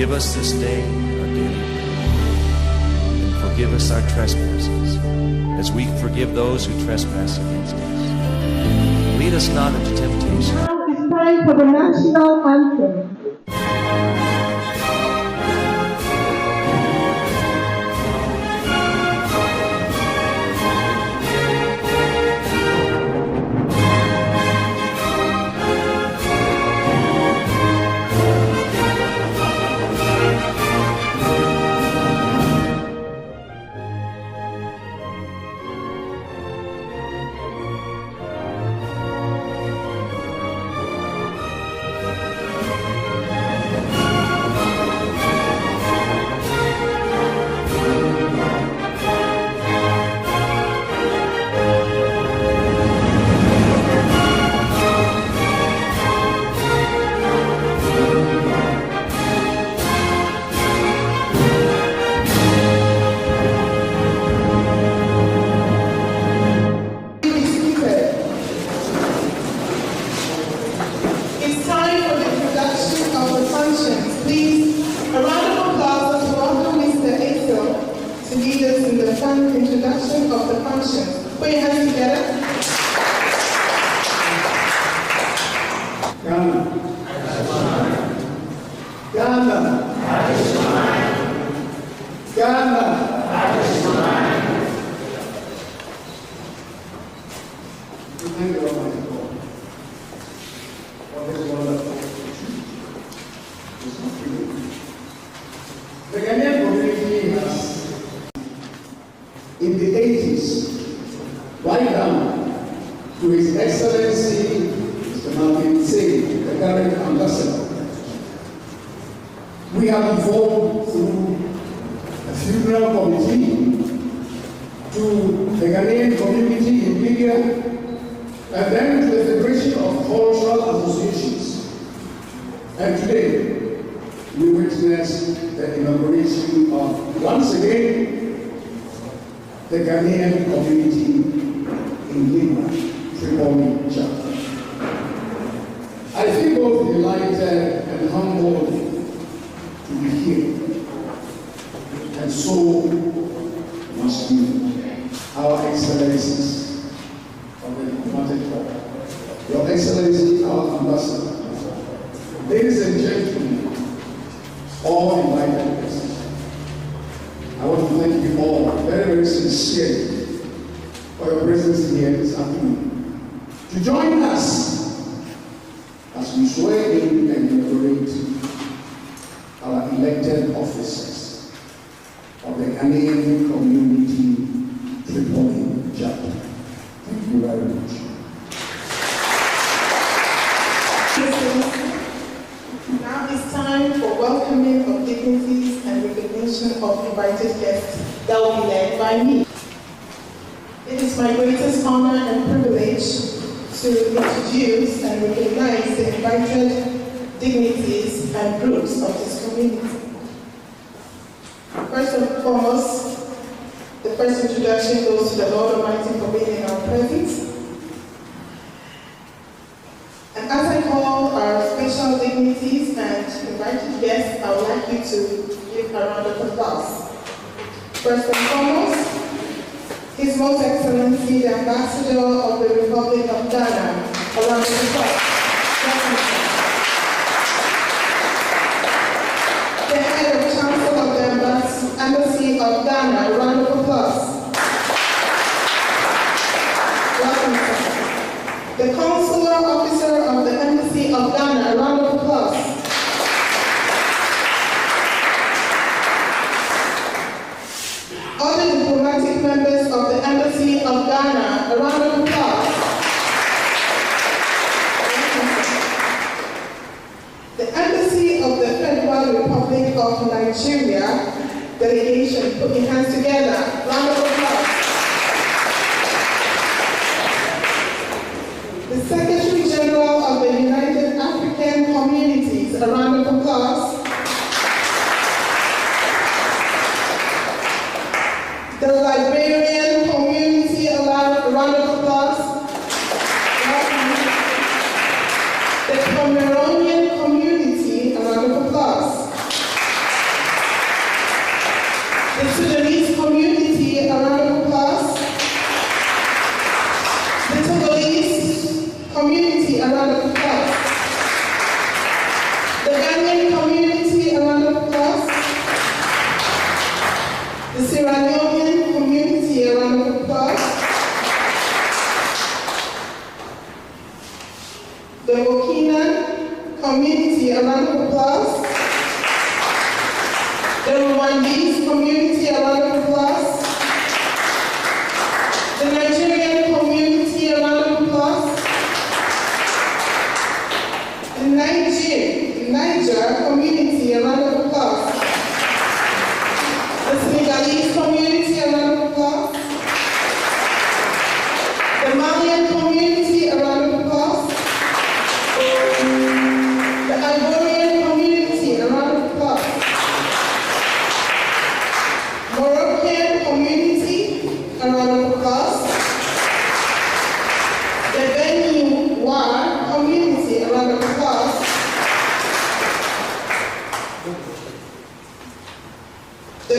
Give us this day our daily bread, and forgive us our trespasses, as we forgive those who trespass against us. Lead us not into temptation. Now it's time for the national anthem. Introduction of the function. Put your hands together. Ghana. Ghana. Ghana. We thank the Almighty God for this wonderful opportunity. The Ghanaian community has, in the 80s, right down to His Excellency Mr. Martin Say, the current ambassador, we have evolved through a funeral committee to the Ghanaian community in Libya, and then to the Federation of Cultural Associations. And today, we witness the inauguration of, once again, the Ghanaian community in Libya, Tripoli Chapter. I feel both delighted and humbled to be here, and so must be our Excellencies of the diplomatic corps, Your Excellency, our Ambassador, ladies and gentlemen, all invited guests. I want to thank you all very, very sincerely for your presence here this afternoon to join us as we swear in and inaugurate our elected officers of the Ghanaian Community Tripoli Chapter. Thank you very much. Now it's time for welcoming of dignitaries and recognition of invited guests that will be led by me. It is my greatest honor and privilege to introduce and recognize the invited dignitaries and groups of this community. First and foremost, the first introduction goes to the Lord Almighty for being in our presence. And as I call our special dignities and invited guests, I would like you to give a round of applause. First and foremost, His Most Excellency, the Ambassador of the Republic of Ghana, a round of applause. The Head of Chancellor of the Embassy of Ghana, a round of applause. Welcome, sir. The Consular Officer of the Embassy of Ghana, a round of applause. All the diplomatic members of the Embassy of Ghana, a round of applause. The Embassy of the Federal Republic of Nigeria delegation, put your hands together, round of applause. The Secretary General of the United African Communities, a round of applause. The Liberian Community, a round of applause. The Cameroonian Community, a round of applause. Burkina community, a round of applause. The Rwandese community, a round of applause. The Nigerian community, a round of applause. The Niger community, a round of applause. The Senegalese community, a round of applause. The Malian community, a round of applause. The Ivorian community, a round of applause. Moroccan community, a round of applause. The Benin community, a round of applause. The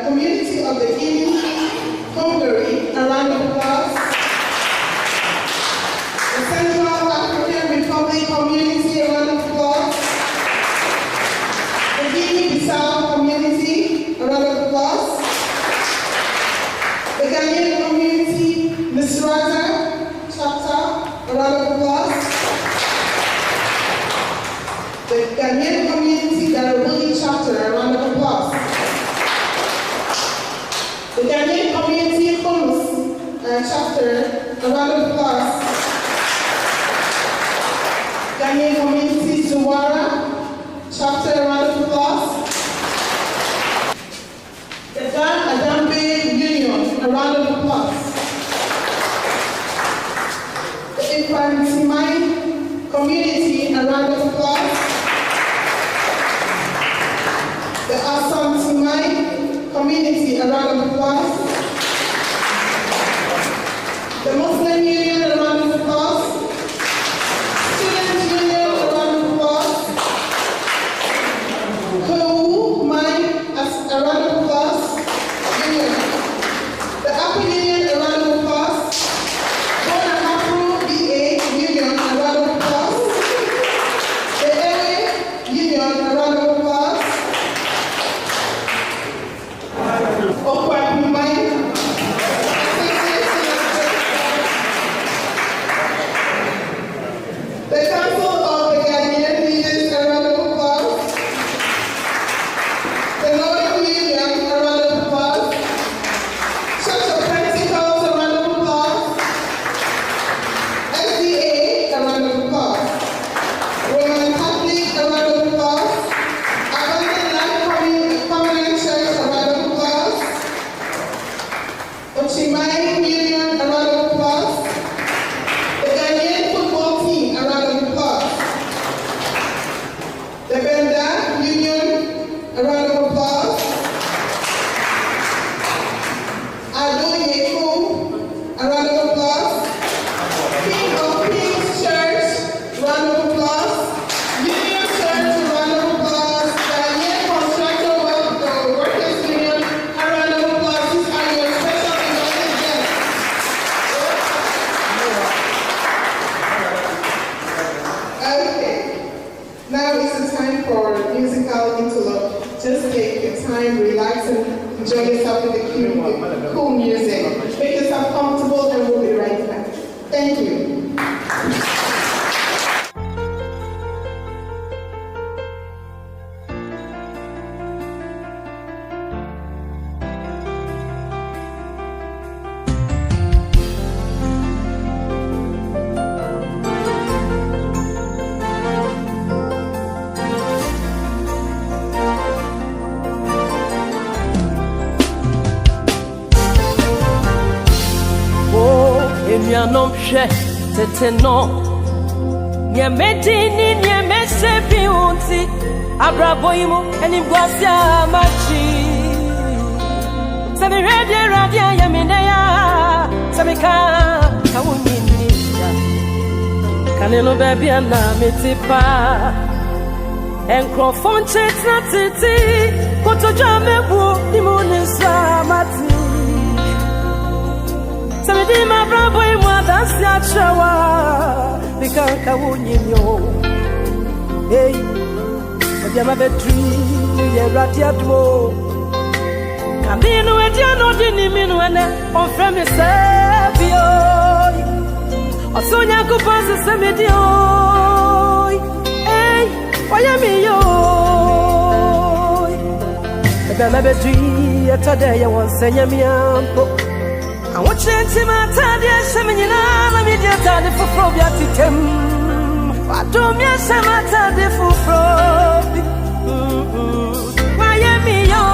community of the Guinea, Hungary, a round of applause. The Central African Republic community, a round of applause. The Guinea-Bissau community, a round of applause. The Ghanaian community, Rahdiya Chapter, a round of applause. The Ghanaian community, Tripoli Chapter, a round of applause. The Ghanaian community, Chapter, a round of applause. Ghanaian community, Zawara, Chapter, a round of applause. The Dan Adambe Union, a round of applause. The Ifantimai community, a round of applause. The Asantimai community, a round of applause. The Muslim Union, a round of applause. Student Union, a round of applause. Kou Mai, a round of applause. Union. The Upper Union, a round of applause. Bonahafru BA Union, a round of applause. The Ewe Union, a round of applause. The Council of the Ghanaian Leaders, a round of applause. The Northern Union, a round of applause. Church of Pentacles, a round of applause. SDA, a round of applause. Roman Catholic, a round of applause. Abundant Life Covenant Church, a round of applause. Ochimai Union, a round of applause. The Ghanaian football team, a round of applause. The Benda Union, a round of applause. Ado Yeko, a round of applause. King of Kings Church, round of applause. Union Church, a round of applause. Ghanaian Constructor Workers Union, a round of applause. These are your special invited guests. Okay, now is the time for musical interlude. Just take your time, relax, and enjoy yourself with the cool music. Make yourself comfortable, and we'll be right back. Thank you. Emianom hwe tete no nye medini nye mesebi unti abraboyimu eni gwasia machi sami Rahdiya yamineya sami ka wunini kanelo baby na metipa enkrofon chetna titi kotoja mebu imunisa mati Samedi ma bravo e moi dans la chawa Bikanka wunyinyo Hey Odia ma betri Ye Rahdiya dwo Kamino e dia no dini minu ene On freme sebio Osonya kupasa semedio. Hey, wayami yo. Ebe dri atade ya wonsenya miampo. I want you my tadi semenyina na media tadi fufro biatitem. Watumia sema tadi fufro. Wayami yo.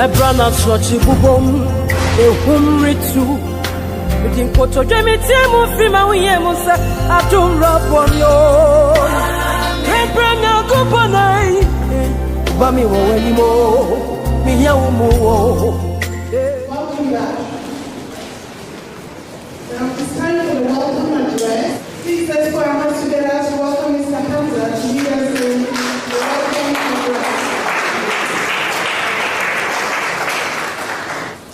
Ebrana sochi bubom ehumritu Midinkoto jemitiemu fima uyemusa Atumra pomyo Ebrana kupanai Bami wawenimo Miyaumuo Welcome back. Now it's time for the welcome address. Please let's put our hands together to welcome Mr. Hamza to lead us in the welcome address.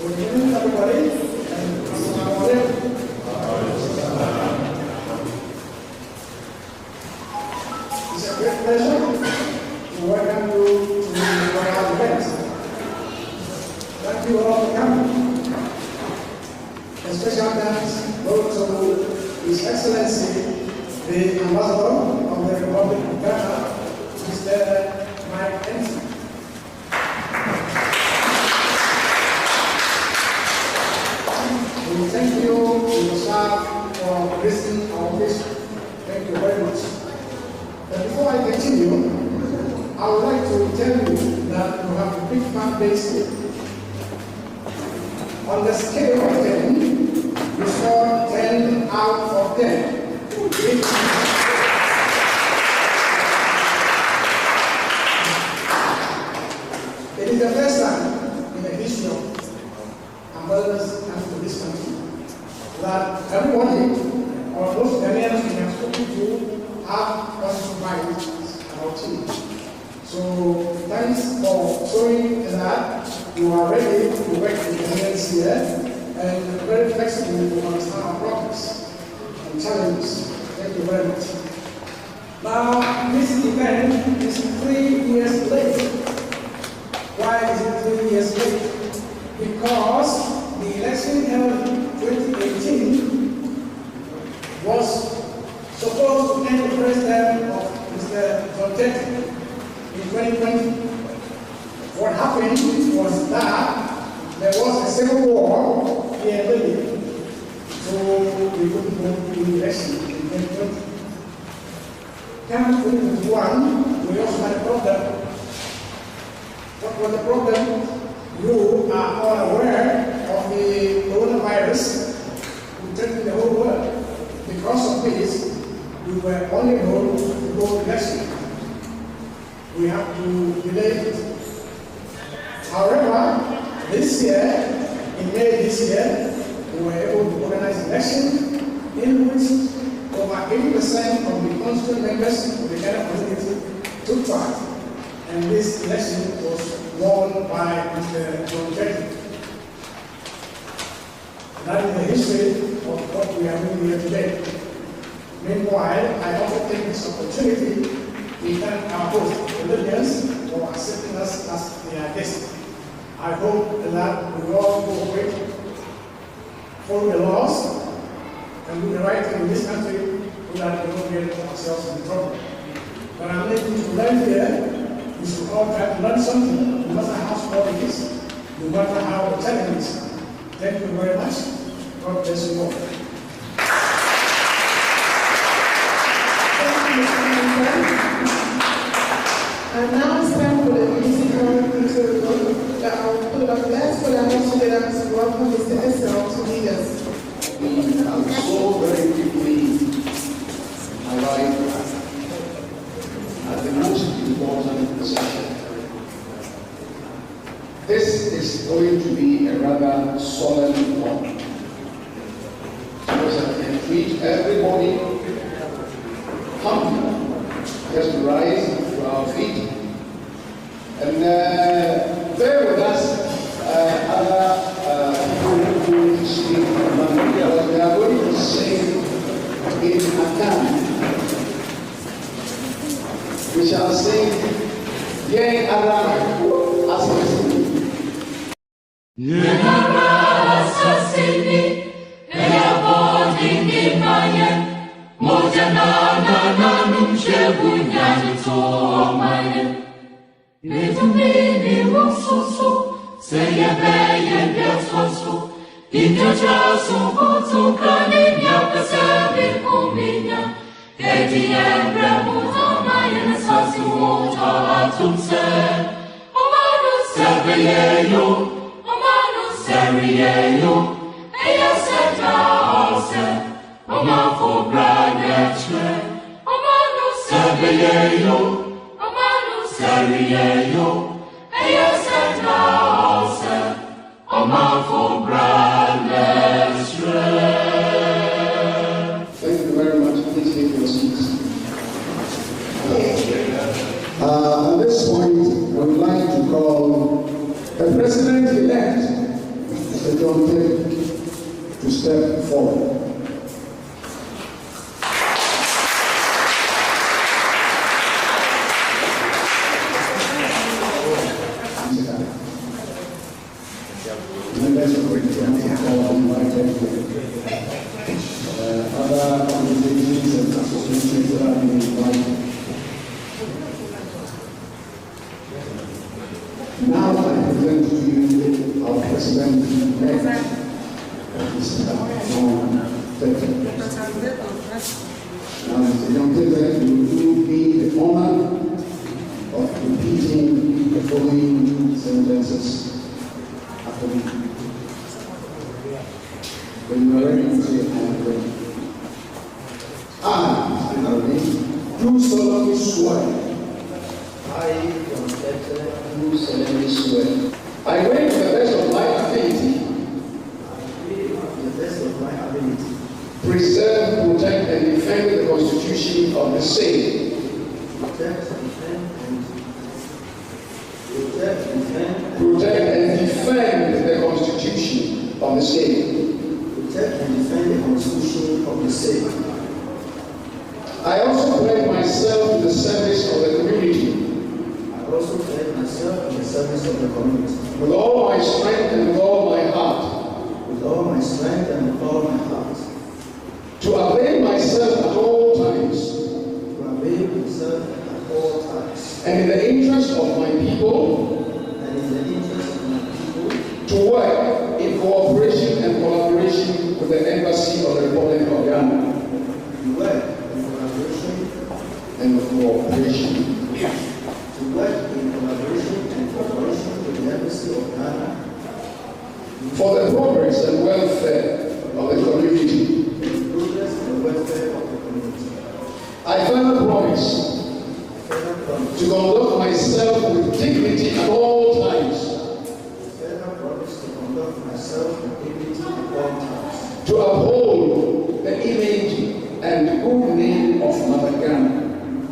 Good evening, everybody. It's a great pleasure to welcome you to the royal event. Thank you all for coming. A special thanks goes to His Excellency, the Ambassador of the Republic of Ghana, Mr. Mike Ensign. Thank you to the staff for listening to our vision. Thank you very much. But before I continue, I would like to tell you that you have a big fan base here. On the scale of 10, you score 10 out of 10. It is the first time in the history of ambassadors coming to this country that everybody, or most Ghanaians we have spoken to, have positive minds about change. So thanks for showing that you are ready to work with Ghanaians here and very flexible to understand our problems and challenges. Thank you very much. Now, this event is 3 years late. Why is it 3 years late? Because the election held in 2018 was supposed to end the first term of Mr. John in 2020. What happened was that there was a civil war here in Libya, so we couldn't go to the election in 2020. Come 2021, we also had a problem. What was the problem? You are all aware of the coronavirus threatening the whole world. Because of this, we were only able to go to election. We have to delay it. However, this year, in May this year, we were able to organize an election in which over 80% of the constituent members of the Ghana community took part. And this election was won by Mr. John Ketty. That is the history of what we are doing here today. Meanwhile, I also take this opportunity to thank our host, the Libyans, for accepting us as their guests. I hope that we all cooperate, follow the laws, and do the right thing in this country so that we don't get ourselves in trouble. But I'm making to learn here. We should all try to learn something, no matter how small it is, no matter how challenging it is. Thank you very much. God bless you all. but let's put our hands together to welcome Mr. Essel to lead us. I'm so very quickly arrived at the most important session. This is going to be a rather solemn one, because I can treat everybody humbly, just rise to our feet, and bear with us other people who speak among us, because we are going to sing in Akan. We shall sing Yea Aram Asasini. Yea Aram Asasini, Eya Bodi Nimaye, Mojana Nanum Shebunya Nitomaye. Yetumini Wososo, Seye Beye Biatoso, Injajaso Koto Kaninya Kasabi Kuminya, Edi Emremuta Mayan Sasi Wota Atumse, Omanu Seveyeyo, Omanu Seriyeyo, Eya Seta Ose, Omafo Branetre, Omanu Seveyeyo, Omanu Seriyeyo, Eya Seta Ose, Omafo Branetre. Thank you very much. Please take your seats. At this point, I would like to call the President-elect, Mr. John Tate, to step forward. Members of the Council are invited. Other organizations and associations that have been invited. Now I present to you our President-elect, Mr. John Tate. Now, Mr. John Tate will do me the honor of repeating the following sentences after me. When you are ready to say, I am ready. I, do solemnly swear. I, John Tate, do solemnly swear. I will, to the best of my ability, preserve, protect, and defend the Constitution of the state. Protect and defend the Constitution of the state. Protect and defend the Constitution of the state. I also pledge myself to the service of the community. I also pledge myself to the service of the community. With all my strength and with all my heart. With all my strength and with all my heart. To avail myself at all times. To avail myself at all times. And in the interest of my people. And in the interest of my people. To work in cooperation and collaboration with the Embassy of the Republic of Ghana. To work in collaboration and cooperation. To work in collaboration and cooperation with the Embassy of Ghana. For the progress and welfare of the community. Progress and welfare of the community. I further promise to conduct myself with dignity at all times. To uphold the image and good name of Mother Ghana.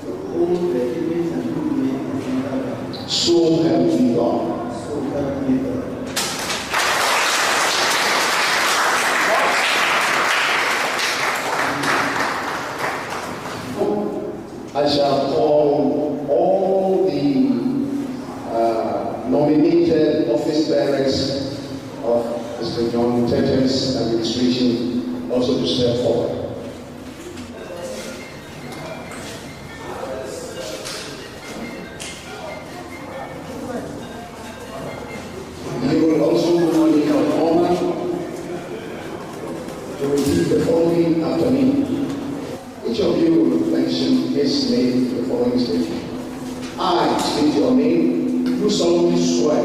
To uphold the image and good name of Mother Ghana. So help me God. So help me God. I shall call all the nominated office bearers of Mr. John Tate's administration also to step forward. You will also do me an honor to repeat the following after me. Each of you will mention his name in the following statement. I state your name, do solemnly swear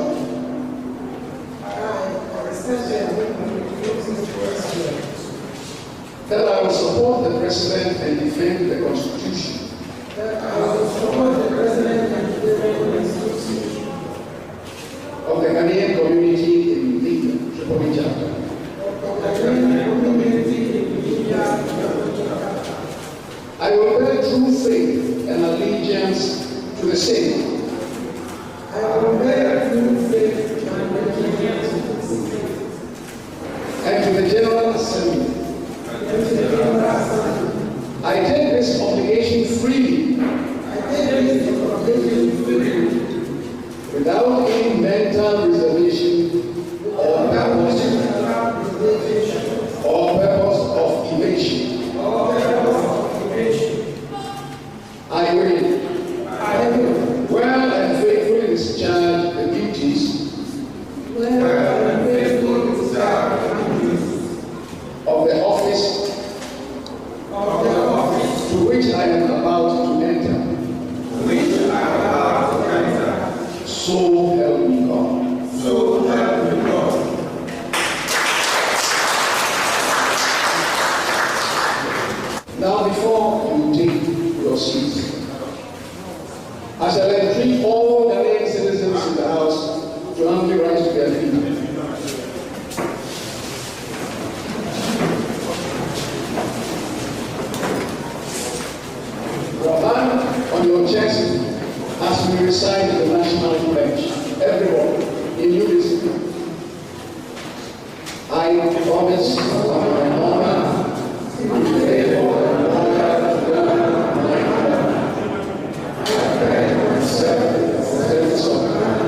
That I will support the President and defend the Constitution. Of the Ghanaian community in Libya, Tripoli Chapter. I will bear true faith and allegiance to the same. And to the General Assembly. I take this obligation freely. Without any mental reservation or purpose of evasion. I will well and faithfully discharge the duties of the office to which I am about to enter. So help me God. So help me God. Now, before you take your seats, I shall entreat all Ghanaian citizens in the House to humbly rise to their feet. Your hand on your chest as we recite the national pledge. Everyone, in unison. I promise on my honor to faithful and loyal to God, I pledge myself in the service of God,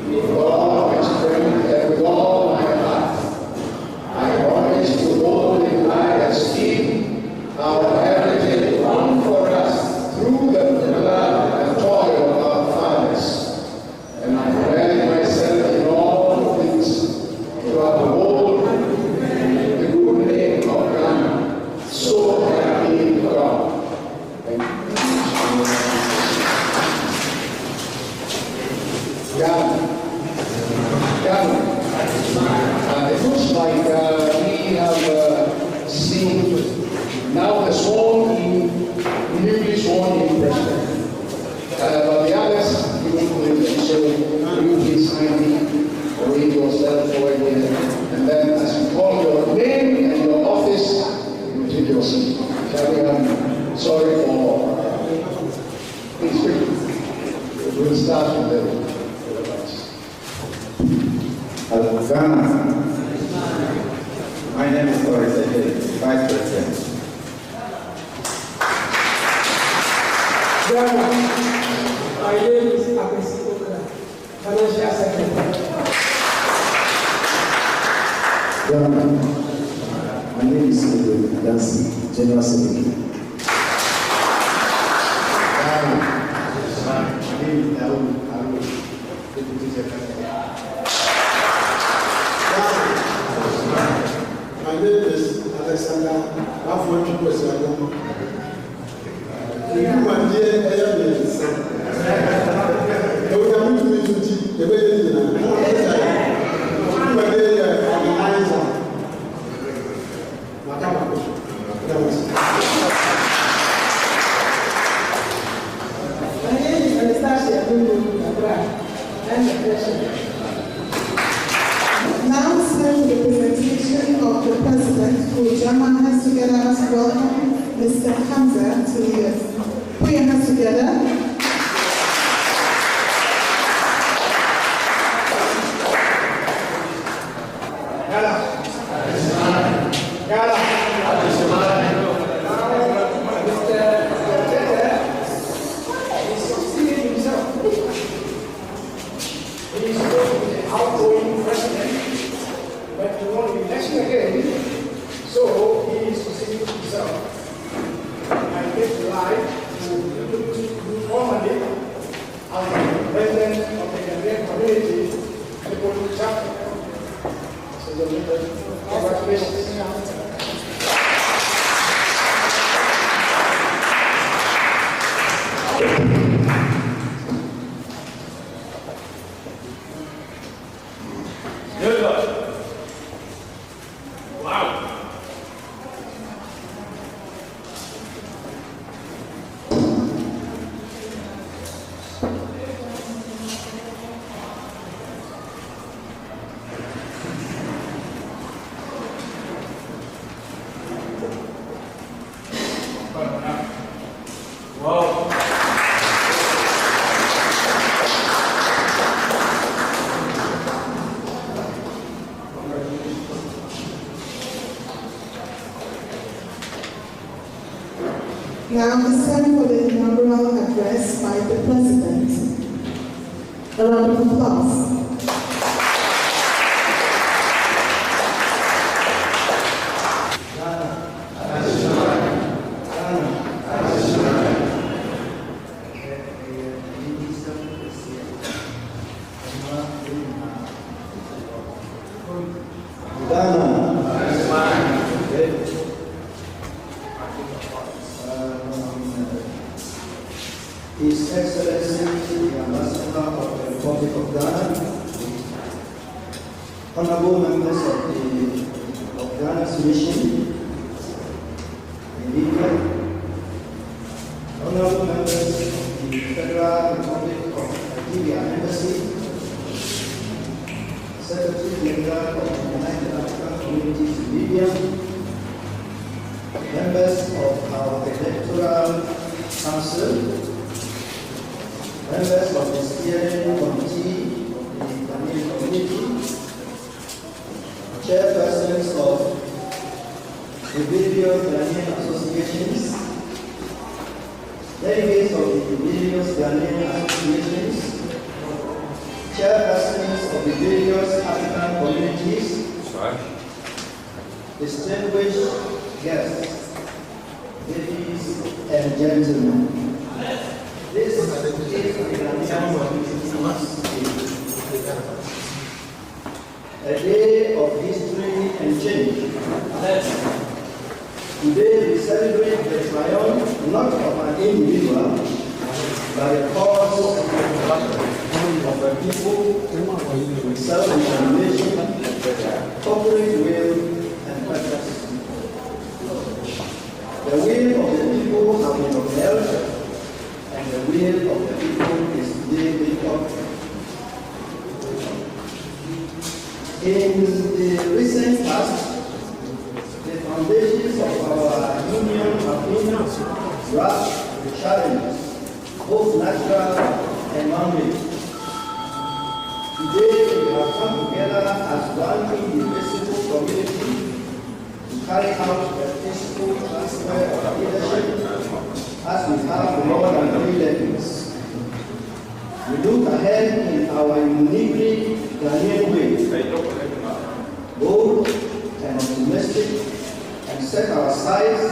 with all my strength and with all my heart. I promise to hold in high esteem our heritage won for us through the blood and toil of our fathers, and I pledge myself in all things to uphold the good name of Ghana. So help me God. Thank you. Ghana. It looks like we have seen now the newly sworn in president. But the others, we won't believe them. So you please kindly read yourself for again. And then as you call your name and your office, you take your seat. Shall we have, sorry for, please quickly. We'll start with the Ghana. My name is Vice President. Ghana, my name is Abesi Financial Secretary. Ghana, my name is Dancy, General Secretary. Ghana, my name is Deputy Secretary. My name is Alexander Afro President. You my dear Elliot. They will come to me to tea. The way they did it. My dear organizer. My name is Anastasia and the president. Now it's time for the presentation of the President, who Jama has together as welcome Mr. Hamza to lead us. Put your hands together. So he is succeeding himself. I take the life to formally as the president of the Ghanaian community, Tripoli Chapter. So congratulations. Good luck. A round of applause. His Excellency, the Ambassador of the Republic of Ghana, honorable members of Ghana's mission in Libya, honorable members of the Federal Republic of Libya Embassy, Secretary General of the United African Communities in Libya, members of our Electoral Council, members of the steering committee of the Ghanaian community, chairpersons of the various Ghanaian associations, delegates of the various Ghanaian associations, chairpersons of the various African communities, distinguished guests, ladies and gentlemen. This is the a day of history and change. Today we celebrate the triumph not of an individual, but the cause of a people with self-determination, corporate will, and purpose. The will of the people have been upheld, and the will of the people is today being upheld. In the recent past, the foundations of our union have been rough with challenges, both natural and man-made. Today, we have come together as one indivisible community to carry out the peaceful transfer of leadership as we have for more than 3 decades. We look ahead in our uniquely Ghanaian way, bold and optimistic, and set our sights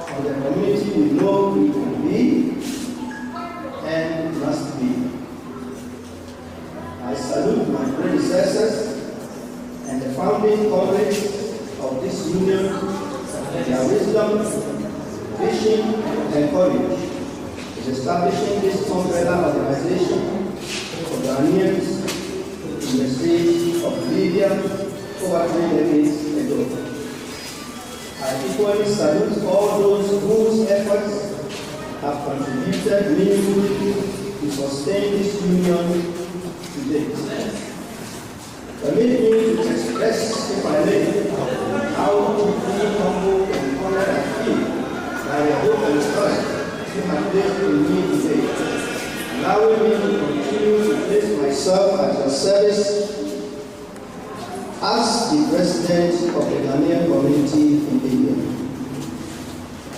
on the community we know we can be and must be. I salute my predecessors and the founding comrades of this union for their wisdom, vision, and courage in establishing this umbrella organization for Ghanaians in the state of Libya over 3 decades ago. I equally salute all those whose efforts have contributed meaningfully to sustain this union today. Permit me to express, if I may, how deeply humble and honored I feel by the hope and trust you have placed in me today, allowing me to continue to place myself at your service as the President of the Ghanaian community in Libya.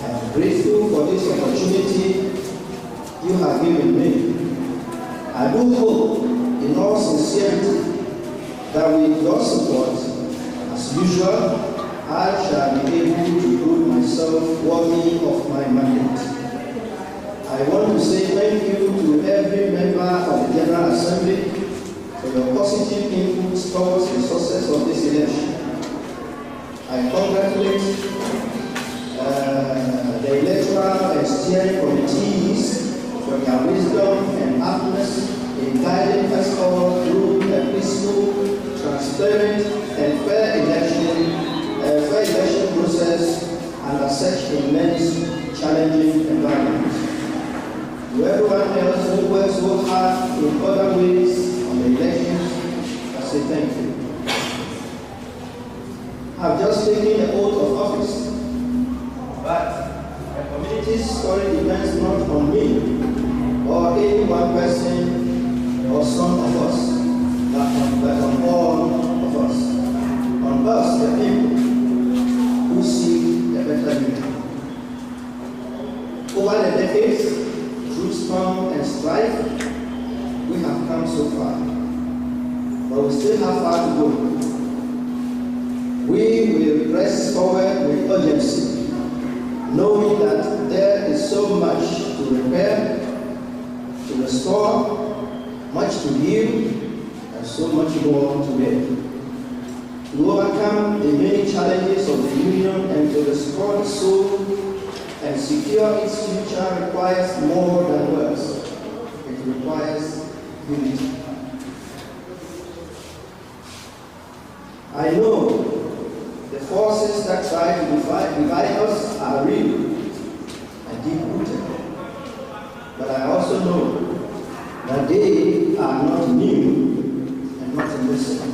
I am grateful for this opportunity you have given me. I do hope, in all sincerity, that with your support, as usual, I shall be able to prove myself worthy of my mandate. I want to say thank you to every member of the General Assembly for your positive inputs towards the success of this election. I congratulate the electoral and steering committees for their wisdom and aptness in guiding us all through a peaceful, transparent, and fair election process under such immense, challenging environment. To everyone else who works so hard in other ways on the elections, I say thank you. I've just taken the oath of office, but the community's story depends not on me or any one person or some of us, but on all of us. On us, the people who seek a better future. Over the decades, through storm and strife, we have come we still have far to go. We will press forward with urgency, knowing that there is so much to repair, to restore, much to heal, and so much more to make. To overcome the many challenges of the Union and to restore the soul and secure its future requires more than words. It requires unity. I know the forces that try to divide us are real and deep-rooted. But I also know that they are not new and not invisible.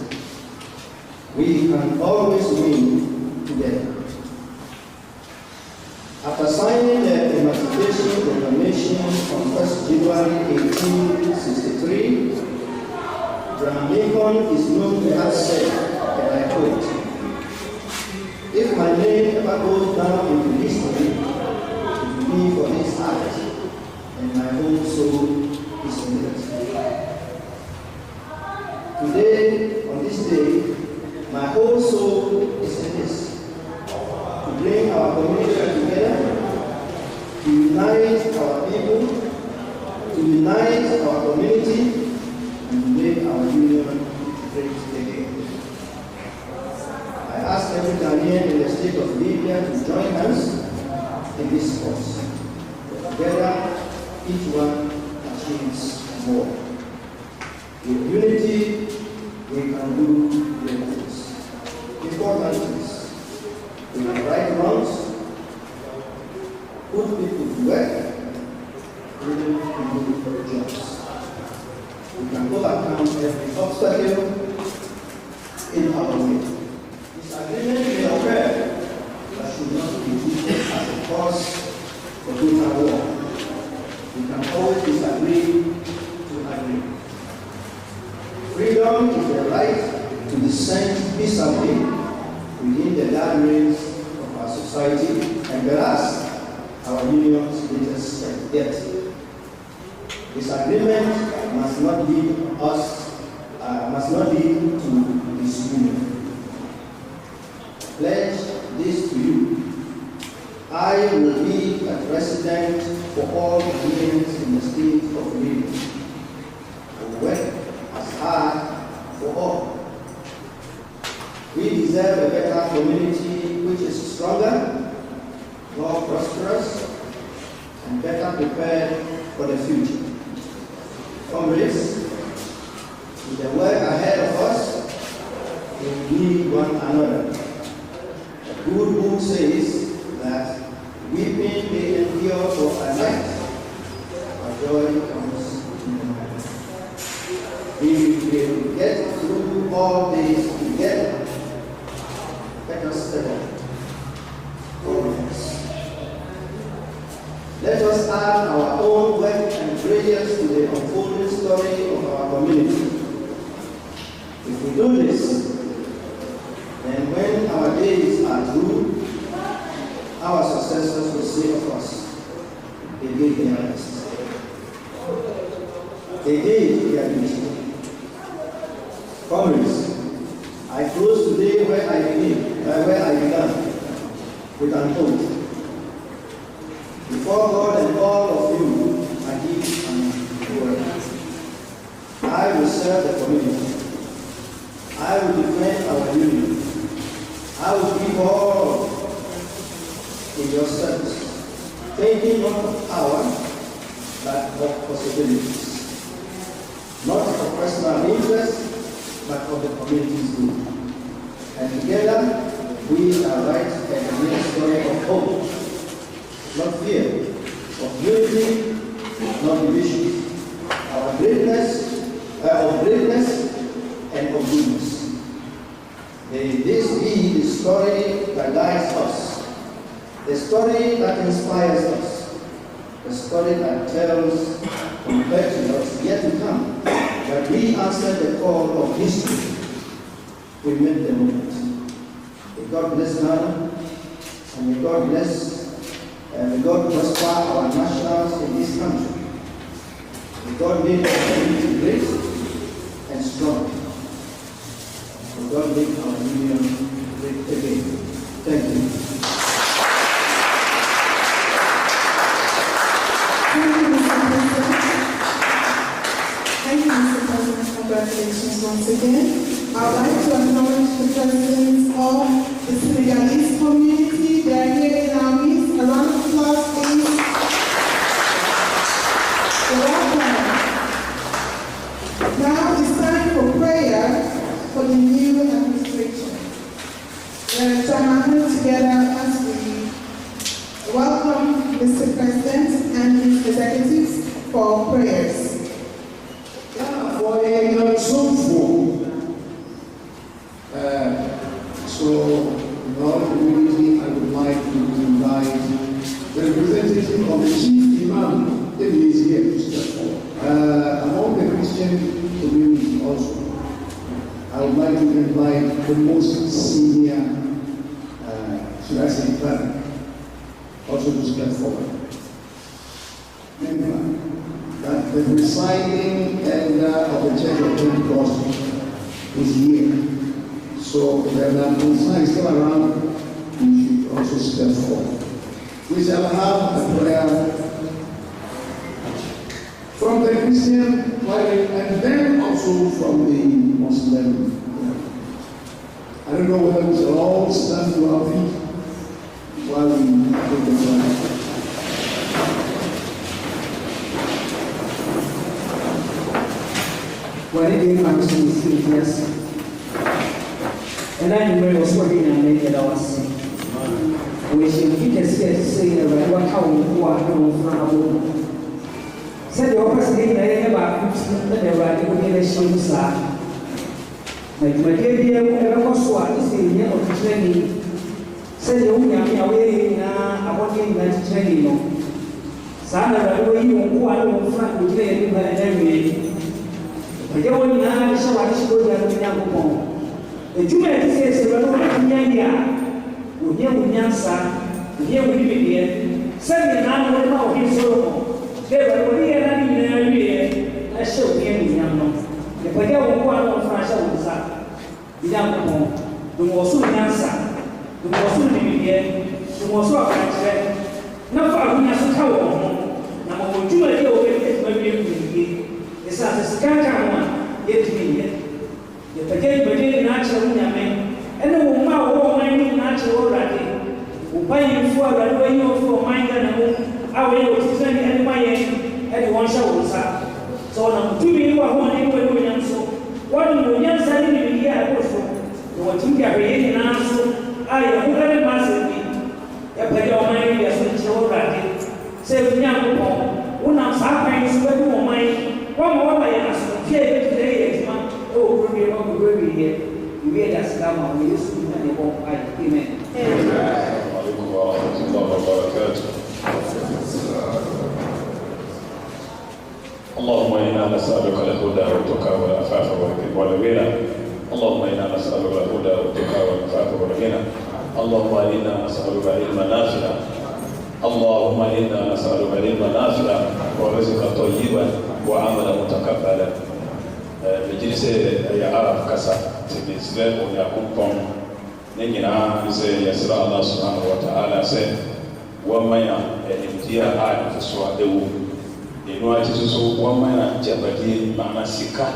We can always win together. After signing the Emancipation Proclamation on 1st January 1863, Abraham Lincoln is known to have said, and I quote, "If my name ever goes down into history, it will be for this act, and my whole soul is in it." Today, on this day, my whole soul is in this: to bring our community together, to unite our people, to unite our community, and to make our union great again. I ask every Ghanaian in the state of Libya to join hands in this cause. Together, each one achieves more. With unity, we can do great things. Important things. We will right wrongs, put people to work, even to do jobs. We can overcome every obstacle in our way. Disagreement may occur, but should not be treated as a cause for total war. We can always disagree to agree. Freedom is the right to dissent peaceably within the guardrails of our society, and whereas our union's greatest strength. Yet, disagreement must not lead to disunion. Pledge this to you: I will be a president for all Ghanaians in the state of Libya. I will work as hard for all. We deserve a better community which is stronger, more prosperous, and better prepared for the future. Comrades, with the work ahead of us, we need one another. The good book says that weeping may endure for a night, but joy comes in the morning. We will get through all this together. Let us settle for this. Let us add our own work and prayers to the unfolding story of our community. If we do this, then when our days are through, our successors will say of us, they did their best. They did their duty. Comrades, I close today where I began, with an oath. Before God and all of you, I give an word. I will serve the community. I will defend our union. I will give all in your service, thinking not of power, but of possibilities. Not of personal interest, but of the community's good. And together, we are right at the main story of hope, not fear, of unity, not division, of greatness and of goodness. May this be the story that guides us, the story that inspires us, the story that tells compared to what's yet to come, that we answer the call of history. We met the moment. May God bless Ghana, and may God bless, and may God prosper our nationals in this country. May God make our community great and strong. God make our union great again. Thank you. Thank you, Mr. President. Congratulations once again. I would like to acknowledge the presidents of the Senegalese community. They are here in our midst. A round of applause, please. Welcome. Now it's time for prayer for the new administration. Let's join our hands together as we welcome Mr. President and his executives for prayers. For a non-soulful, so in all humility, I would like to invite the representative of the chief imam, if he is here, to step forward. Among the Christian community also, I would like to invite the most senior, should I say, cleric, also to step forward. Remember that the presiding elder of the Church of Pentecost is here. So when that concern is still around, we should also step forward. We shall have a prayer from the Christian cleric and then also from the Muslim. I don't know whether we shall all stand to our feet while we take the prayer. When it comes to serious, and I was working on it, I was we should get a say about how we walk from said the opposite about the right to get a show. Like my dear, whoever was what is the name of the training. Said the only away about getting that training. Sana, who are front with the Jawa ni na shawa ni shiko ya dunia kupo. Ejume tise se wano kunyanya. Unie unyansa, unie unibie. Sema na wale ma ofiso. Leo wali ya nani na yeye. Ashe unie unyamno. Epaja ukwa na mfasha unza. Bila kupo. Dumosu unyansa. Dumosu unibie. Dumosu akachire. Na fa unyansa kawo. Na mojuma leo wewe tumebie kunibie. Esa sikaka mwa yetimiye yepekee bede naacha unyame ene umma wo mani naacha orade upai mfua bado hiyo for mind na mu awe yo tisani ene maye ene wansha unsa so na mtumi wa ho ne kwa hiyo nyamso wani mnyansa ni bilia hapo so watinga beye naso aya mukale masiki yapekee wa mani ya suncha orade se nyamko una sapa ni swetu wa mani One more by us, today, oh, we are here. We are just come, we used to be amen. اللهم إنا نسألك الهدى والتقى والعفاف والغنى اللهم إنا نسألك الهدى والتقى والعفاف والغنى اللهم إنا نسألك علما نافعا اللهم إنا نسألك علما نافعا ورزقا طيبا وعملا متقبلا مجلس يا عرب كسا تبسل ويقوم نجنا زي يسرى الله سبحانه وتعالى سي وما يا امتيا عاد فسوا دو إنه أتسوس وما يا جبدي معنا سكا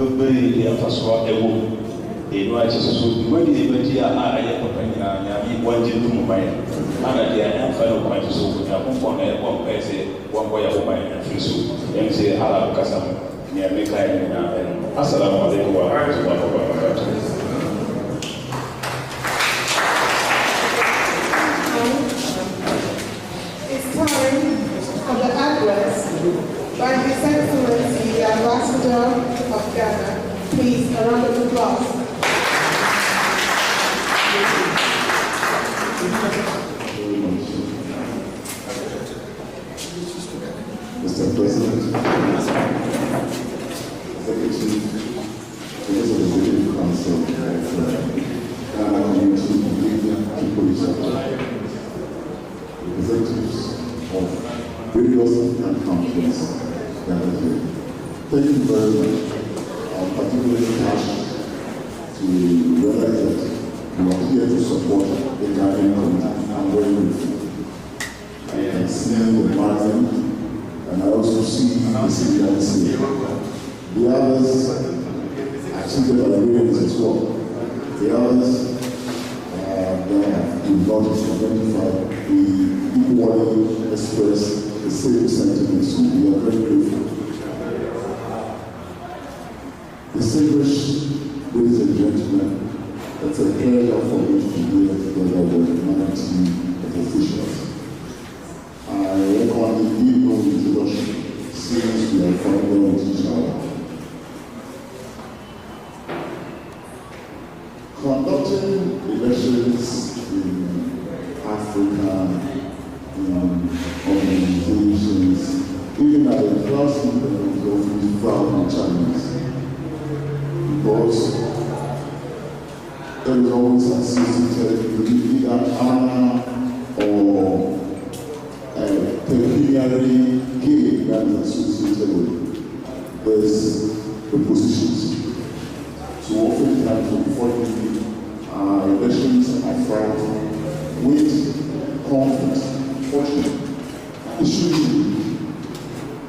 ببري يا فسوا دو إنه أتسوس ودي امتيا عاد يا بكرنا نبي وانجل ممايا أنا دي أنا فلو ما أتسوس يقوم يا قوم كذا وقوم يا قوم يفرسو MC Arab Kasam ni Amerika na Assalamu alaikum wa rahmatullahi wa barakatuh. It's time for the address by His Excellency, the Ambassador of Ghana. Please, a round of applause. Mr. President, Secretary, members of the Executive Council of Ghana Community Libya Tripoli Chapter, representatives of various countries gathered here. Thank you very much. I'm particularly touched to support the Ghanaian community. I'm very grateful. I can see the margin, and I also see the civilians here. The others are treated by the Ghanaians as well. The others that do not identify the equally express the same sentiments. So we are very grateful. Distinguished ladies and gentlemen, it's a pleasure for me to be here together with my team of officials. I reckon the need no introduction since we are familiar with each other. Conducting elections in Africa, organizations, even at the grassroots level, is proud challenges. Because there is always associated either honor or pecuniary gain that is associated with the positions. So oftentimes, unfortunately, elections are fought with conflict. Fortunately, it should be.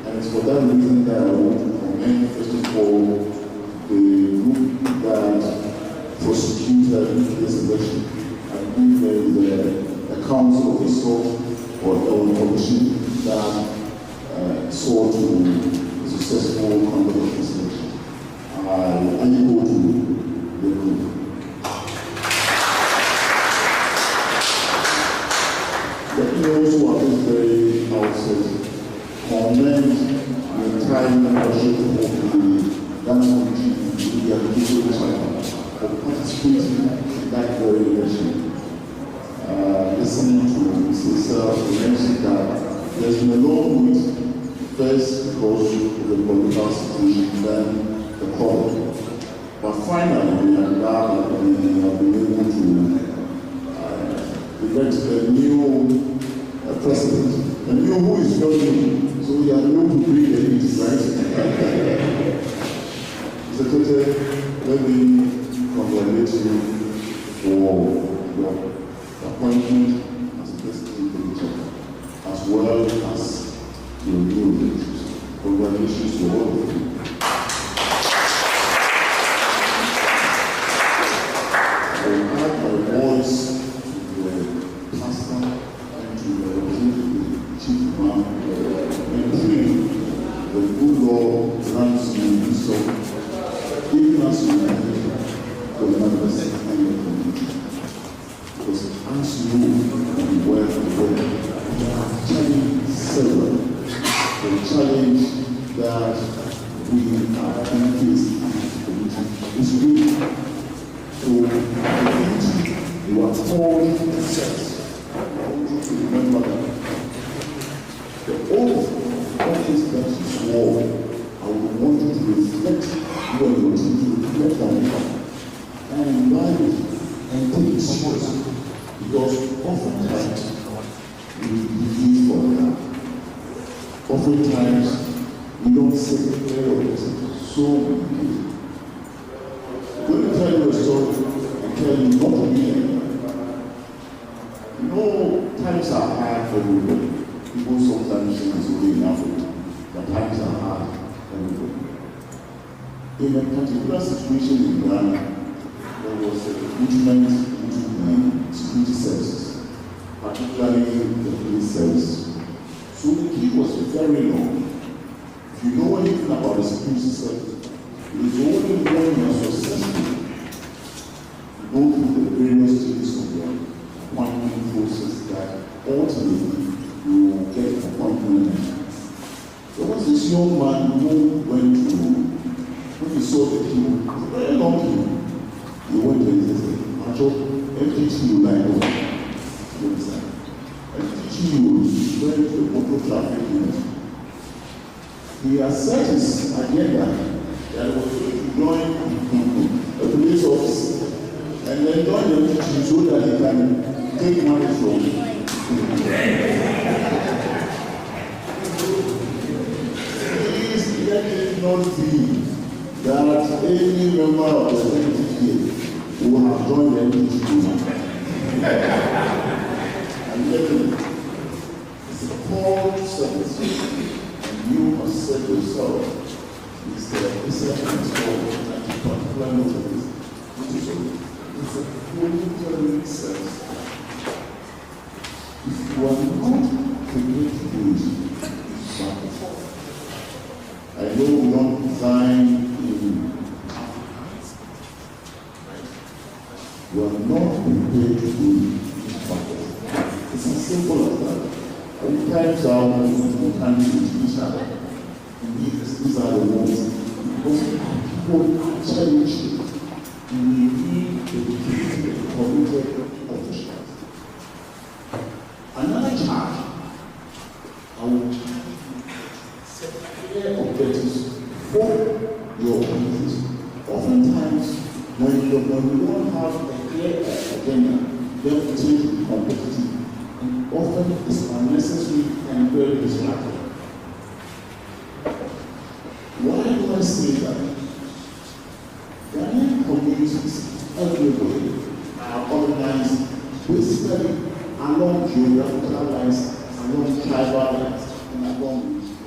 And it's for that reason that I want to commend, first of all, the group that prosecuted this election. I believe there is a council of the sort or a commission that sought to successful conduct of this election. I equal to the group. Let me also at this very outset commend the entire membership of the Ghana community in the Tripoli Chapter for participating in that very election. Listening to Mr. Self, you mentioned that there's been a long wait, first because of the political situation, then the call. But finally, we are glad that we have been able to elect a new president, a new who is not new, so we are able to bring the heat, right? Mr. Tete, let me congratulate you for your appointment as president of the chapter, as well as your new elections. Congratulations to all of you. I add my voice to the pastor and to the representative chief man and pray the good Lord grants you wisdom, even as you for the manifest and your community. Because as you know where we have challenged several, the challenge that we are facing as a community is real. So, you are called to success. I want you to remember that the oath office that you swore, I would want you to reflect when you to reflect on it and live it and take it seriously. Because oftentimes we believe for that. Oftentimes we don't say care of it. So we let me tell you a story and tell you not to be anymore. You know, times are hard for everybody. People sometimes think it's okay in Africa, but times are hard for everybody. In a particular situation in Ghana, there was a recruitment into the security services, particularly the police service. So the queue was very long. If you know anything about the security service, it is only when you are successful to go through the various stages of your appointment process that ultimately you will get appointment. There was this young man who went to, when he saw the queue, it was a very long queue. He went to and said, MTTU line over. MTTU went to the motor traffic unit. He has set his agenda that was going to join a police officer and then join the MTTU so that he can take money from Please let it not be that any member of the MTTU who have joined the MTTU It's a call service, and you must set yourself. It's a particular notice. It's a voluntary service. If you are not prepared to do it, it's not. I know we don't design in. You are not prepared to do it. It's as simple as that. And times out, we can do each other. These are the ones. Because people cherish it. We need dedicated, committed officials. Another charge, I will set clear objectives for your communities. Oftentimes, when we don't have a clear agenda, then we tend to be competitive. And often it's unnecessary and very distracting. Why do I say that? Ghanaian communities everywhere are organized basically along geographical lines, along tribal lines, and along regions.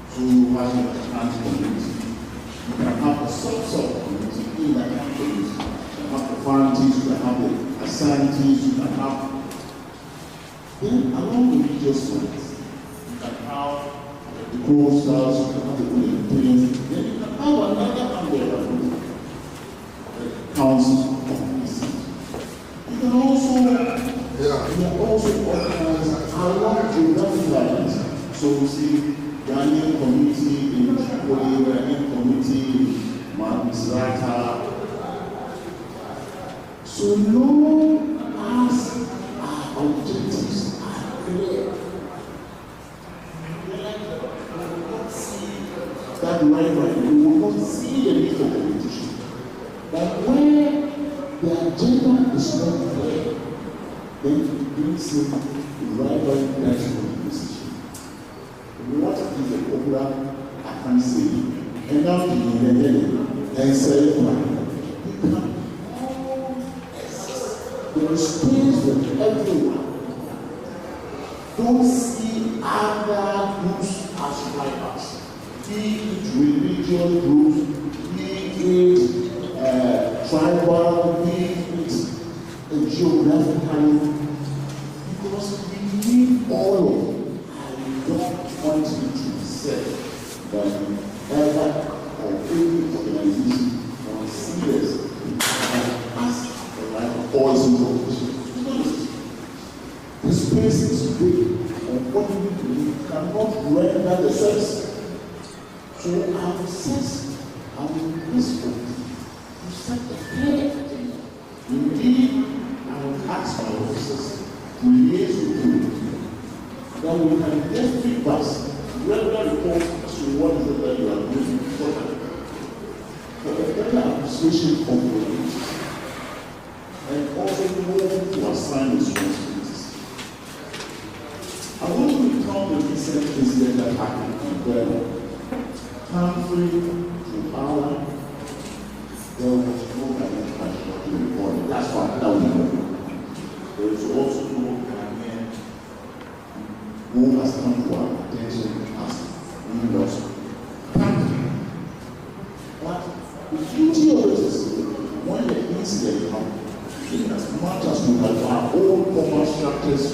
So you have a trans community. You can have a sub community in the community. You can have the Farantis, you can have the Asantis, you can have. Then along the religious lines, you can have the Coastals, you can have the Philippines, then you can have another umbrella group, the Council of Peace. You can also, we are also organized along geographical lines. So we see Ghanaian community in Tripoli, Ghanaian community in Misrata. So long as our objectives are clear, that right, we will not see the need for competition. But where the agenda is not clear, then it brings in rival national position. What is the popular, I can say, and now in the and say, you can all there is space for everyone. Don't see other groups as rivals. Be it religious groups, be it tribal, be it geographical, because we need all of them. I don't want you to say that ever or any organization or serious as the right of poison competition. The space is big, and what we cannot render the service. So I will insist, I will whisper, to set the clear agenda. Indeed, I will ask my officers to liaise with you, that we can get feedbacks, regular reports as to what is it that you are doing for a better appreciation of your duties, and also know to assign responsibilities. I want to recount the recent incident that happened in Ghana. Country to power, there was no Ghanaian national report. That's why that was not. There is also no Ghanaian who has come to our attention as leaders. Country. But the beauty of it is when the incident happened, in as much as we have our own proper structures,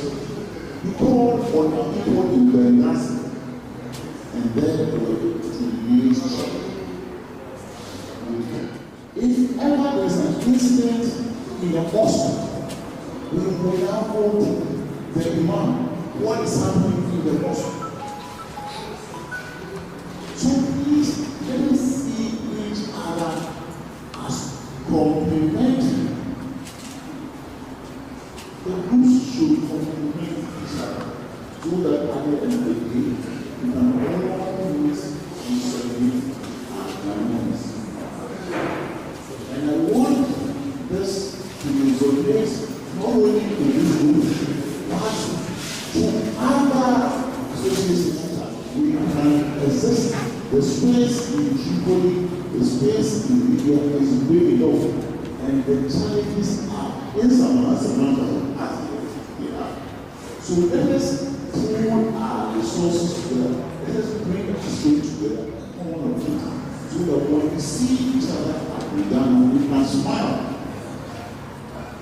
we called on our people in Benghazi, and then we were if ever there is an incident in a mosque, we will now go to the imam what is happening in the mosque. So please let us see each other as complementary. The groups should complement each other so that at the end of the day, we can all use and serve our Ghanaians. And I want this to resonate not only in this group, but to other associations. We can assist the space in Tripoli, the space in Libya is big enough, and the challenges are in some as a matter of so let us pull our resources together, let us bring our state together, all of it, so that when we see each other at Ghana, we can smile.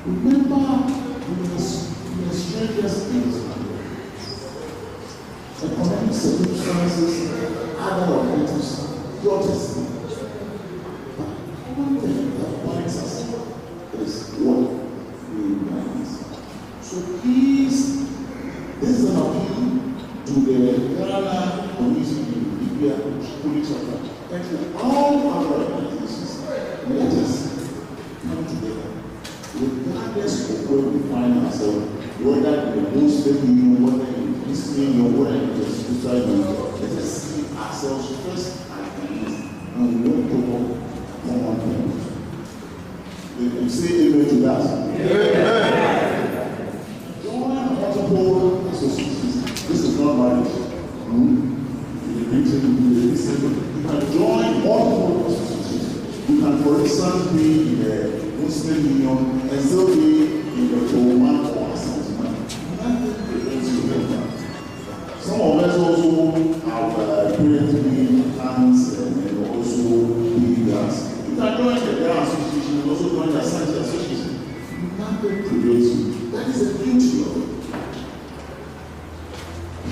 Remember, we are strangers in this country. Economic circumstances, other objectives, brought us here. But one thing that binds us is what we recognize. So please, this is an appeal to the Ghana community in Libya, Tripoli Chapter, and to all other organizations. Let us come together, regardless of where we find ourselves, whether in the Muslim Union, whether in the Christian Union, whether in the spiritual Union. Let us see ourselves first as Ghanaians, and we don't talk common things. You say amen to that. Amen. Join multiple associations. This is not marriage. You can join multiple associations. You can, for instance, be in the Muslim Union and still be in the Roman or Asante. Nothing prevents you from that. Some of us also have creatively plans and also be dance. You can join the Ghana Association and also join the Asante Association. Nothing prevents you. That is the beauty of it.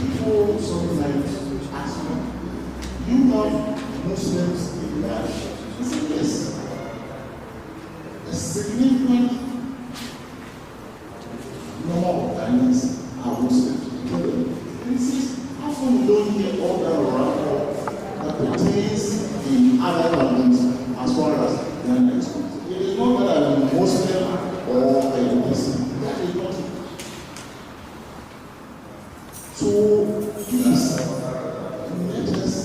People sometimes ask me, you have Muslims in Ghana? I say, yes. A significant number of Ghanaians are Muslims. And he says, how come we don't hear all that around that pertains in other countries as far as Ghana is concerned? It is not that I'm a Muslim or a Muslim. That is not it. So, please, let us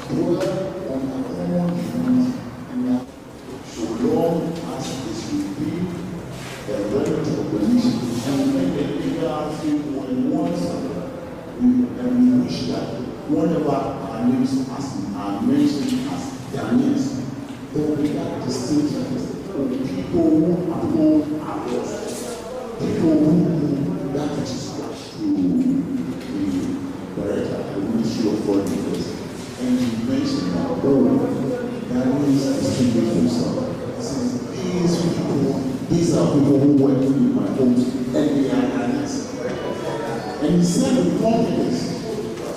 dwell on our common humanity and so long as it is within the remit of the nation. And when the legal thing when once and we wish that whenever our names are mentioned as Ghanaians, there will be that distinction of people who at home are lost, people who that which is through the director of the Ministry of Foreign Affairs. And he mentioned that Ghanaians distinguish themselves. These are people who work in my homes and they are Ghanaians. And he said with confidence,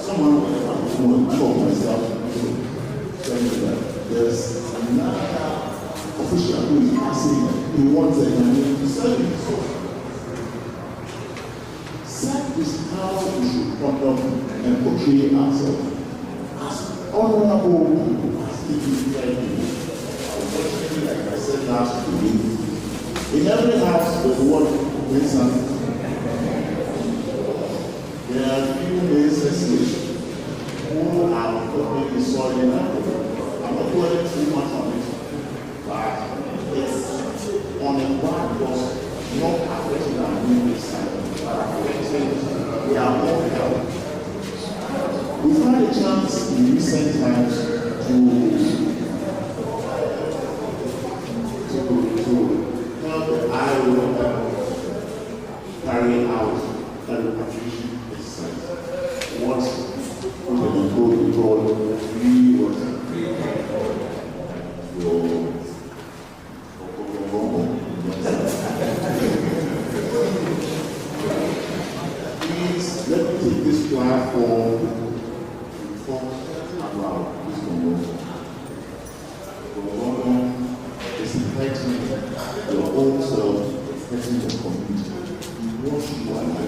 someone will talk myself, tell me that there's another official who is asking that he wants a Ghanaian to serve him. That is how we should conduct and portray ourselves as honorable people, as dignified people. Unfortunately, like I said last week, in every house there's one Mason. There are few Masons who are probably the soil in Africa. I'm not dwelling too much on it, but it's on a bad course, not affecting our new side, but affecting we are more help. We've had a chance in recent times to help the IOM carry out a repatriation exercise. What we call free water. Please let me take this platform to talk about this convention. It's affecting your own self, affecting the community.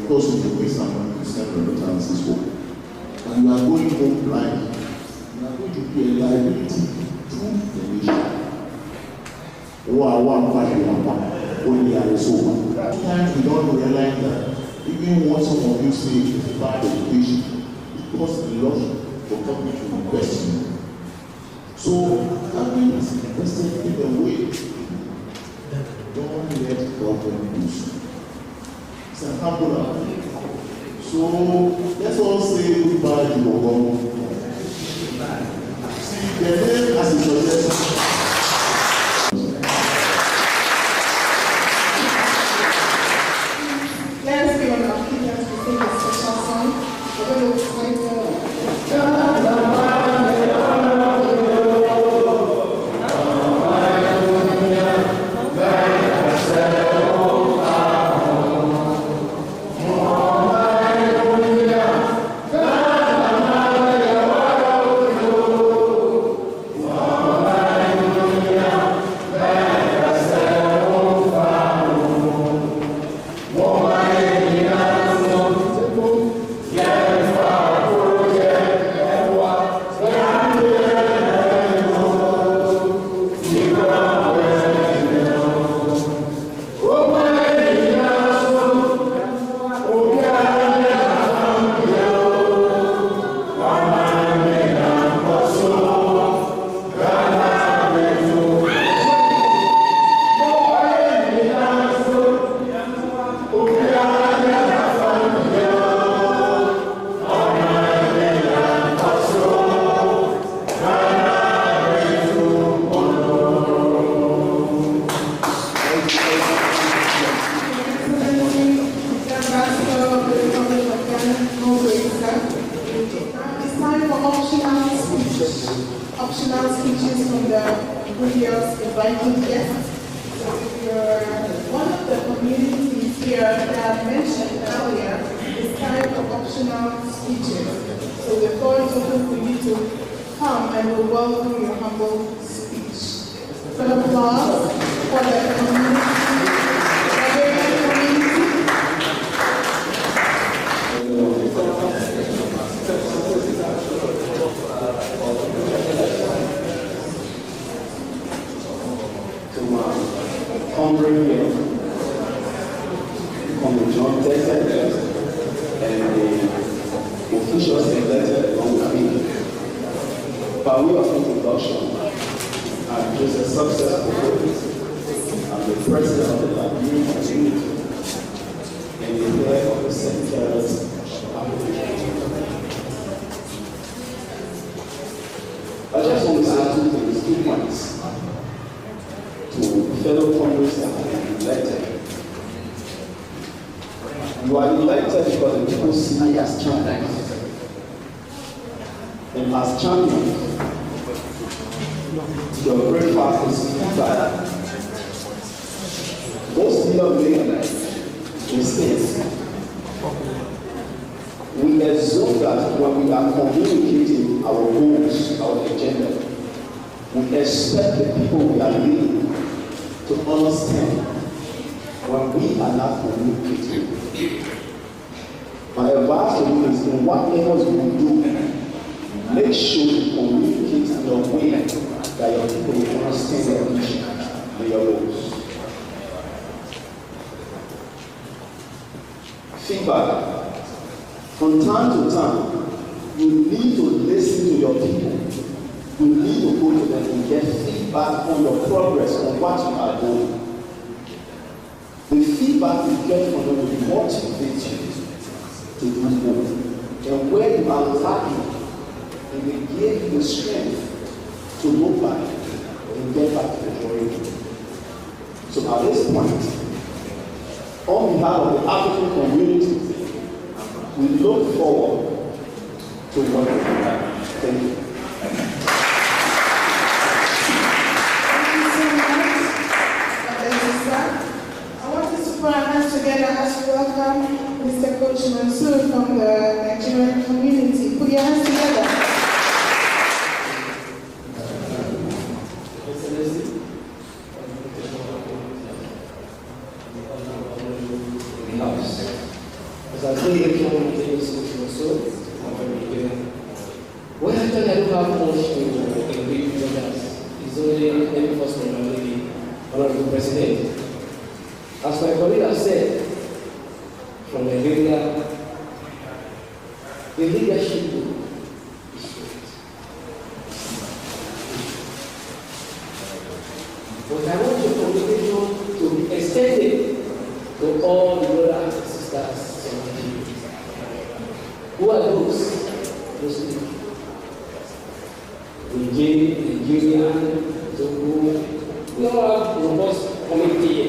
Because of the way someone is send remittances home. And you are going home blind. You are going to be a liability to the nation. Only are so. Sometimes we don't realize that even what some of you say is bad education, it costs a lot for government to invest in it. So government is invested in a way that don't let government do so. It's a humble. So let's all say goodbye to your government. See, the name as a suggestion. optional speeches from the previous invited guests. So if you're one of the communities here that I mentioned earlier, it's time for optional speeches. So the floor is open for you to come and we'll welcome your humble speech. For the applause for the community. Comrade here from the John Texas and the officials elected along with me. By way of introduction, I'm just a successful vote. I'm the president of the Liberian community and the head of the Secretariat application. I just want to say 2 things, 2 points to fellow Congress that have been elected. You are elected because the people see you as champions. And as champions, your breakfast is feedback. Most leaders make mistakes. We assume that when we are communicating our goals, our agenda, we expect the people we are leading to understand when we are not communicating. My advice to you is in whatever you do, make sure you communicate in a way that your people will understand your mission and your goals. Feedback. From time to time, you need to listen to your people. You need to go to them and get feedback on your progress, on what you are doing. The feedback you get from them will motivate you to do more. And where you are lacking, it will give you the strength to look back and get back to the drawing. So at this point, on behalf of the African community, we look forward to working together. Thank you. Put our hands together as we welcome Mr. Coach Mansour from the Nigerian community. Put your hands together. As I say here, Coach Mansour, what I don't have much to agree with others is only let me first the Honorable President. As my colleague has said, from Nigeria, the leadership is great. But I want your communication to be extended to all the brothers and sisters in Nigeria. Who are those? Those people. Nigerian, Togo, we all have robust community.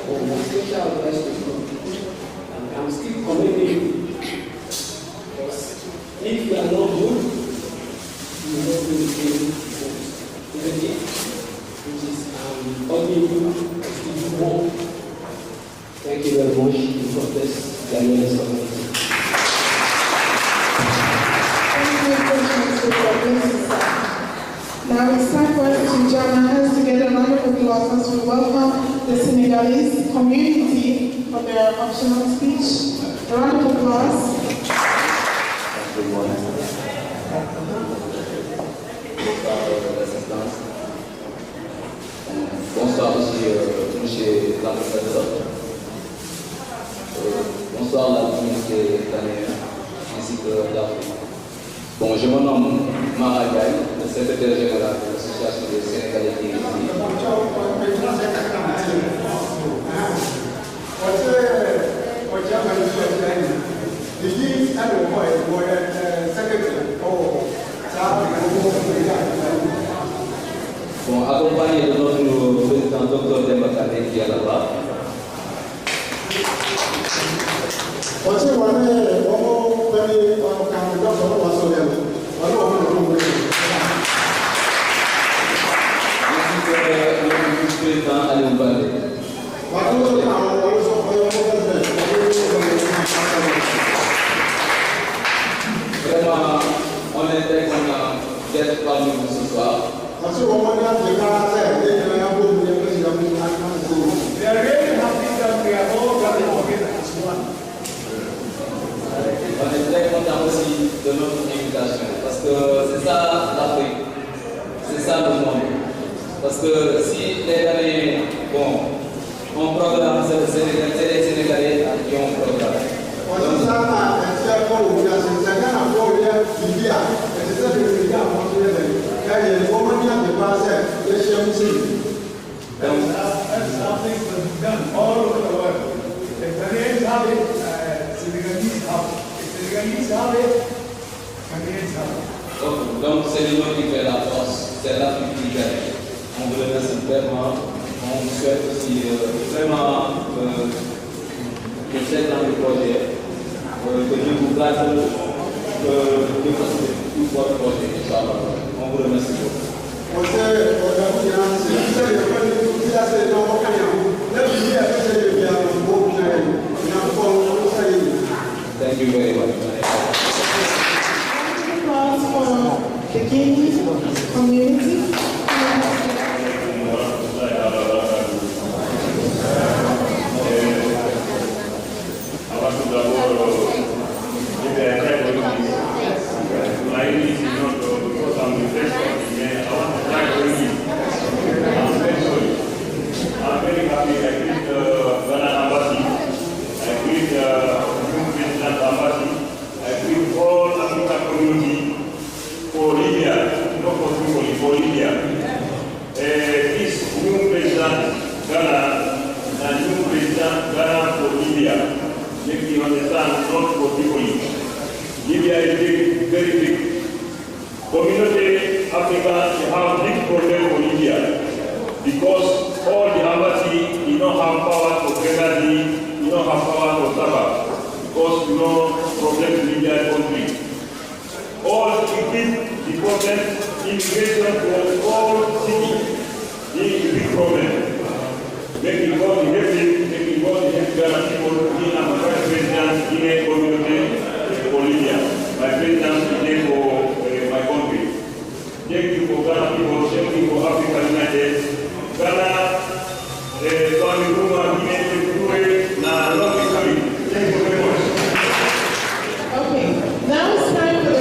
My special advice to you, and I'm still commending you. If you are not good, you will not do the same which is urging you to do more. Thank you very much. God bless Ghanaian community. Now it's time for us to join our hands together in round of applause as we welcome the Senegalese community for their optional speech. A round of applause. Bonsoir, monsieur l'ambassadeur. Bonsoir la communauté ghanéenne ainsi que l'Afrique. Bon, je me nomme Maragaï, le secrétaire général de l'association des Sénégalais qui est ici. Bon, accompagné de notre président Dr Dembakane qui est là-bas. What's your name? on est très content d'être parmi vous ce soir. Parce que on a des caractères, des rapports de président. We are really happy that we are all gathered together as one. On est très content aussi de notre invitation parce que c'est ça l'Afrique, c'est ça le monde. Parce que si les Ghanéens, bon, on programme, c'est les Sénégalais qui ont programme. Something was done all over the world. The Ghanaians have it, Senegalese have it. The Senegalese have it, Ghanaians have it. Donc c'est l'union qui fait la force, c'est l'Afrique qui gagne. On vous remercie vraiment, on souhaite aussi vraiment que c'est dans le projet, que Dieu vous garde, que Dieu fasse tout votre projet. On vous remercie beaucoup. Thank you very much. Applause for the Guinea community. For Libya, not for Tripoli, for Libya. This new president Ghana and new president Ghana for Libya, make me understand, not for Tripoli. Libya is big, very big. Community Africa have big problem for Libya because all the embassy do not have power for Grenadi, do not have power for Sabah because problem in Libya country. All the problem, immigration for all cities is a big problem. Making God the Ghana people in our president in a community for Libya. My president is for my country. Thank you for Ghana people, thank you for Africa United. Ghana, Swami Kuma, thank you very much. Okay, now it's time for the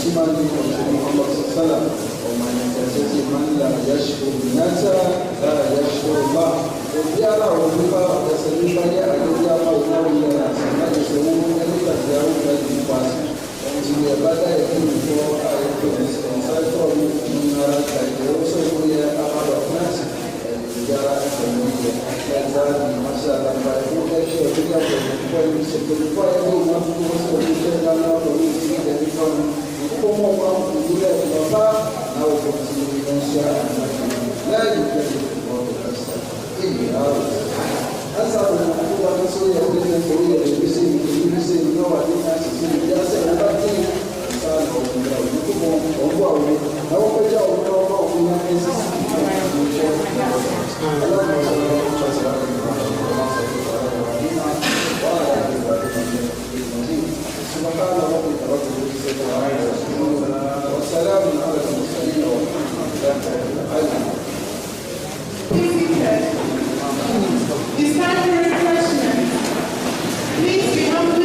Simani Muhammad Sallam ومن يتزكي من لا يشكر الناس لا يشكر الله وبيارا وبيبا وتسليما يا أجل ما ينوي الناس ما يسوون أن يتجاوز بالنفاس ومن يبدا يكون فوق يكون سيطر من نار كيوسف ويا أمر الناس بيارا كمية كذا ما شاء الله فيقول أشياء كذا ويقول سكر فيقول ما تقول سكر كذا ما تقول سكر كذا como uma cultura global na oportunidade lá de essa cultura não só é representada de você não há nenhuma assim já se abate sabe muito bom bom não pode já o não não والسلام على المرسلين It's time for refreshment. Please be humble.